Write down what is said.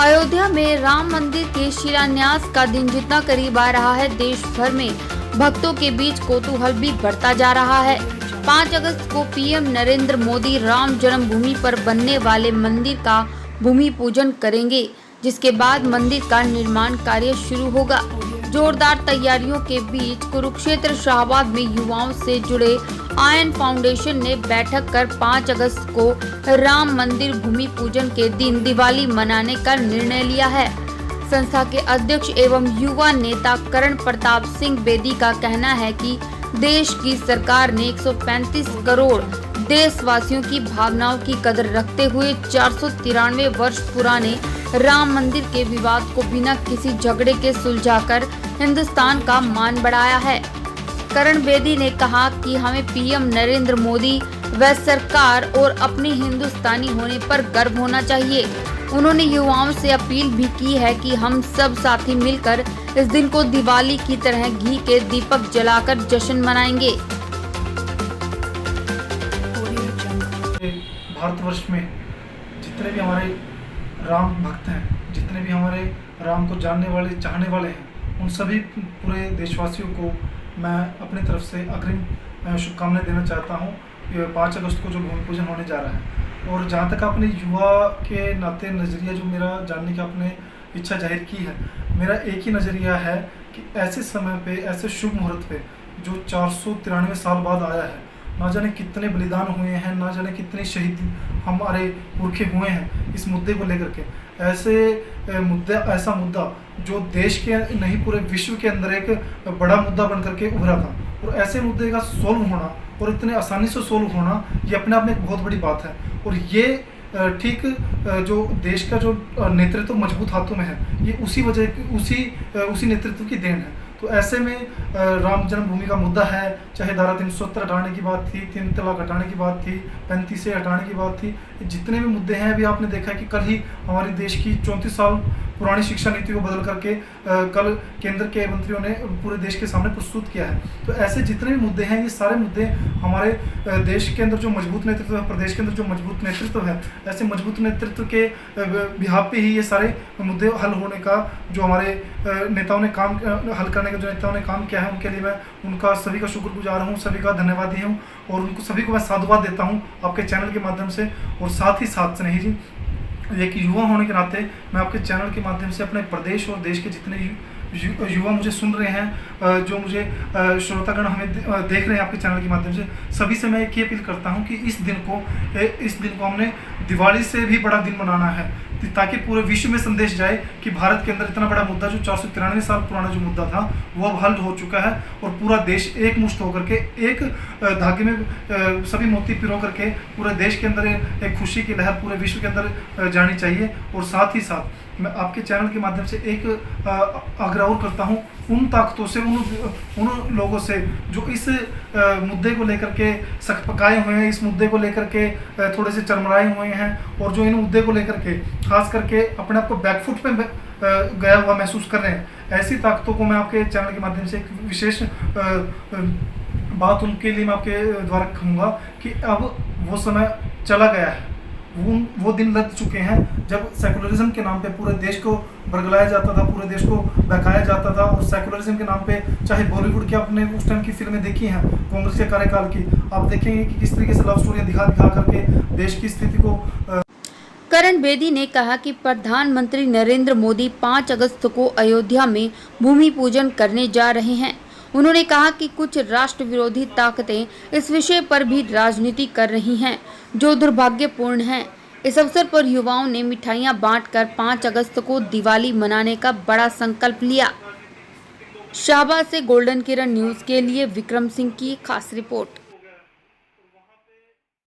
अयोध्या में राम मंदिर के शिलान्यास का दिन जितना करीब आ रहा है, देश भर में भक्तों के बीच कौतूहल भी बढ़ता जा रहा है। 5 अगस्त को पीएम नरेंद्र मोदी राम जन्मभूमि पर बनने वाले मंदिर का भूमि पूजन करेंगे, जिसके बाद मंदिर का निर्माण कार्य शुरू होगा। जोरदार तैयारियों के बीच कुरुक्षेत्र शाहबाद में युवाओं से जुड़े आयन फाउंडेशन ने बैठक कर 5 अगस्त को राम मंदिर भूमि पूजन के दिन दिवाली मनाने का निर्णय लिया है। संस्था के अध्यक्ष एवं युवा नेता करण प्रताप सिंह बेदी का कहना है कि देश की सरकार ने 135 करोड़ देशवासियों की भावनाओं की कदर रखते हुए 493 वर्ष पुराने राम मंदिर के विवाद को बिना किसी झगड़े के सुलझाकर हिंदुस्तान का मान बढ़ाया है। करण बेदी ने कहा कि हमें पीएम नरेंद्र मोदी व सरकार और अपने हिंदुस्तानी होने पर गर्व होना चाहिए। उन्होंने युवाओं से अपील भी की है कि हम सब साथी मिलकर इस दिन को दिवाली की तरह घी के दीपक जलाकर जश्न मनाएंगे। भारतवर्ष में जितने भी हमारे राम भक्त हैं, जितने भी हमारे राम को जानने वाले चाहने वाले हैं, उन सभी पूरे देशवासियों को मैं अपनी तरफ से अग्रिम शुभकामनाएं देना चाहता हूँ। 5 अगस्त को जो भूमि पूजन होने जा रहा है, और जहाँ तक अपने युवा के नाते नज़रिया जो मेरा जानने की आपने इच्छा जाहिर की है, मेरा एक ही नज़रिया है कि ऐसे समय पे, ऐसे शुभ मुहूर्त पे जो 493 साल बाद आया है, ना जाने कितने बलिदान हुए हैं, ना जाने कितने शहीद हमारे पुरखे हुए हैं इस मुद्दे को लेकर के। ऐसा मुद्दा जो देश के नहीं पूरे विश्व के अंदर एक बड़ा मुद्दा बन करके उभरा था, और ऐसे मुद्दे का सोल्व होना और इतने आसानी से सोल्व होना, ये अपने आप में एक बहुत बड़ी बात है। और ये ठीक जो देश का जो नेतृत्व मजबूत हाथों में है, ये उसी नेतृत्व की देन है। तो ऐसे में राम जन्मभूमि का मुद्दा है, चाहे धारा 370 हटाने की बात थी, 3 तलाक हटाने की बात थी, 35 से हटाने की बात थी, जितने भी मुद्दे हैं, अभी आपने देखा कि कल ही हमारे देश की 34 साल पुरानी शिक्षा नीति को बदल करके कल केंद्र के मंत्रियों ने पूरे देश के सामने प्रस्तुत किया है। तो ऐसे जितने भी मुद्दे हैं, ये सारे मुद्दे हमारे देश के अंदर जो मजबूत नेतृत्व है, प्रदेश के अंदर जो मजबूत नेतृत्व है, ऐसे मजबूत नेतृत्व के बिहाफ पे ही ये सारे मुद्दे हल होने का जो हमारे नेताओं ने काम हल करने का जो नेताओं ने काम किया है, उनके लिए मैं उनका सभी का शुक्रगुजार हूँ, सभी का धन्यवादी हूँ, और उनको सभी को मैं साधुवाद देता हूँ आपके चैनल के माध्यम से। और साथ ही साथ स्नेही जी, एक युवा होने के नाते मैं आपके चैनल के माध्यम से अपने प्रदेश और देश के जितने युवा मुझे सुन रहे हैं, जो मुझे श्रोतागण हमें देख रहे हैं आपके चैनल के माध्यम से, सभी से मैं एक ही अपील करता हूं कि इस दिन को हमने दिवाली से भी बड़ा दिन मनाना है, ताकि पूरे विश्व में संदेश जाए कि भारत के अंदर इतना बड़ा मुद्दा जो 493 साल पुराना जो मुद्दा था, वो अब हल हो चुका है, और पूरा देश एक मुश्त होकर के एक धागे में सभी मोती पिरो करके पूरे देश के अंदर एक खुशी की लहर पूरे विश्व के अंदर जानी चाहिए। और साथ ही साथ मैं आपके चैनल के माध्यम से एक आग्रह और करता हूँ उन ताकतों से, उन लोगों से जो इस मुद्दे को लेकर के सकपकाए हुए हैं, इस मुद्दे को लेकर के थोड़े से चरमराए हुए हैं, और जो इन मुद्दे को लेकर के खास करके अपने आप को बैकफुट पे गया हुआ महसूस कर रहे हैं, ऐसी ताकतों को मैं आपके चैनल के माध्यम से एक विशेष बात उनके लिए मैं आपके द्वारा कहूँगा कि अब वो समय चला गया है, वो दिन लग चुके हैं जब सेकुलरिज्म के नाम पे पूरे देश को बरगलाया जाता था, पूरे देश को बहकाया जाता था। और सेकुलरिज्म के नाम पे चाहे बॉलीवुड की आपने उस टाइम की फिल्में देखी हैं कांग्रेस के कार्यकाल की, आप देखेंगे कि किस तरीके से लव स्टोरियां दिखा करके देश की स्थिति को। करण बेदी ने कहा कि प्रधानमंत्री नरेंद्र मोदी 5 अगस्त को अयोध्या में भूमि पूजन करने जा रहे हैं। उन्होंने कहा कि कुछ राष्ट्र विरोधी ताकतें इस विषय पर भी राजनीति कर रही हैं, जो दुर्भाग्यपूर्ण है। इस अवसर पर युवाओं ने मिठाइयां बांटकर 5 अगस्त को दिवाली मनाने का बड़ा संकल्प लिया। शाहबाद से गोल्डन किरण न्यूज़ के लिए विक्रम सिंह की खास रिपोर्ट।